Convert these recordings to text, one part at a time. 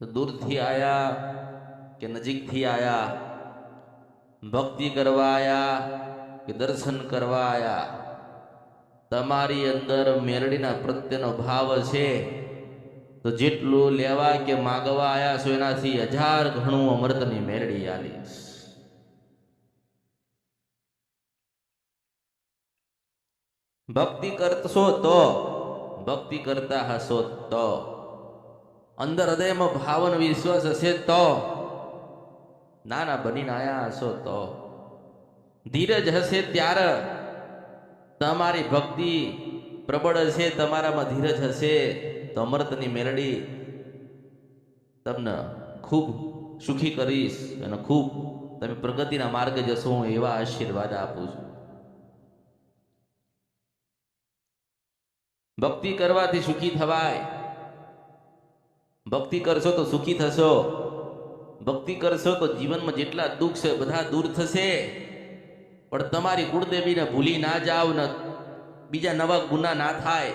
तो दूर थी आया के नजीक थी आया, भक्ति करवा आया के दर्शन करवा आया, तमारी अंदर मेलडीना प्रत्येनो भाव छे तो जेटलू लेवा के मागवा आया सो एनाथी 1000 घणुं अमृतनी मेलडी आलीश। भक्ति करशो तो, भक्ति करता हशो तो, अंदर हृदय में भावन विश्वास हशे तो, नाना बनीने आया हशो तो, धीरज हशे त्यारे तमारी भक्ति प्रबळ हशे, तमारामां धीरज हशे तो अमृतनी मेलडी तमने खूब सुखी करीश अने खूब तमे प्रगतिना मार्गे जशो हूँ एवा आशीर्वाद आपું છું। भक्ति करवाथी सुखी थवाय, भक्ति करशो तो सुखी थशो, भक्ति करशो तो जीवन में जेटला दुख से बधा दूर थशे। पण तमारी कुळदेवी ने भूली ना जाओ ने बीजा नवा गुना ना थाय,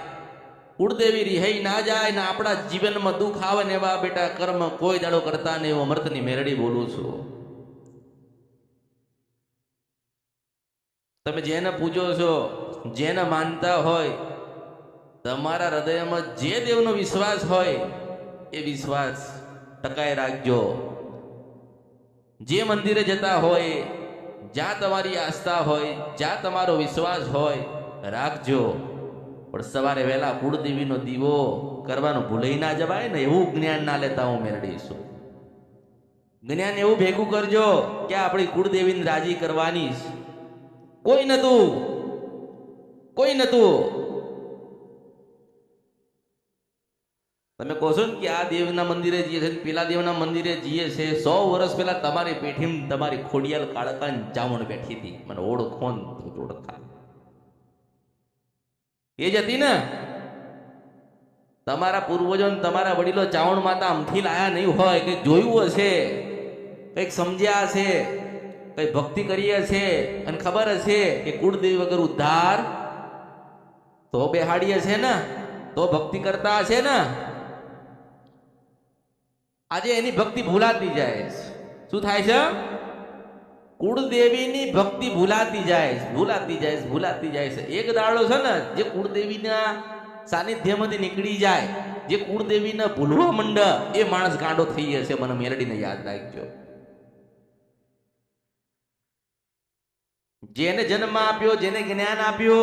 कुळदेवी रिहाई ना जाए ने आपड़ा जीवन में दुख आवे ने एवा बेटा कर्म कोई दाड़ो करता ने एवो अमृतनी मेलडी बोलूं छुं। तमे जेने पूजो छो, जेने मानता होय, तमारा हृदय में जे देवनो विश्वास होय ए विश्वास टकाए राखजो। जे मंदिरे जता होय, ज्यां तमारी आस्था होय, ज्यां तमारो विश्वास होय राखजो। पण सवारे वहेला कुळदेवीनो दीवो करवानो भूलाई ना जवाय ने एवुं ज्ञान ना लेता हूँ मेलडीशुं। ज्ञान एवुं भेगुं करजो के आपणी कुळदेवीने राजी करवानी कोई नतुं, कोई नतुं। तमे कहो छो कि आ देवना मंदिरे जीए छे, पेला देवना मंदिरे जीए छे। 100 वर्ष पहेला तमारी पेठीमां तमारी खोडियाल काळकान जामण बेठी थी, मने ओळखो ने ओळखा ए ज हती ने। तमारा पूर्वजों तमारा वडीलो चावण माता अमथी लाया नहीं होय, कंईक जोयुं हशे, कंईक समज्या हशे, कंई भक्ति करी हशे अने खबर हशे के कुळदेवी वगर उद्धार तो बेहाडी हशे ने, तो भक्ति करता हशे ने। आज एनी भक्ति भूलाती जाए शू थाय छे? कुळदेवीनी भक्ति भूलाती जाए, भूलाती जाए, भूलाती जाए। एक दाड़ो छे ने जे कुळदेवीना सानिध्यमांथी निकળી जाए, जे कुळदेवीने भूलवा मंडे ए माणस गांडो थई जशे। मने मेलडीने याद राखजो। जेने जन्म आप्यो, जेने ज्ञान आप्यो,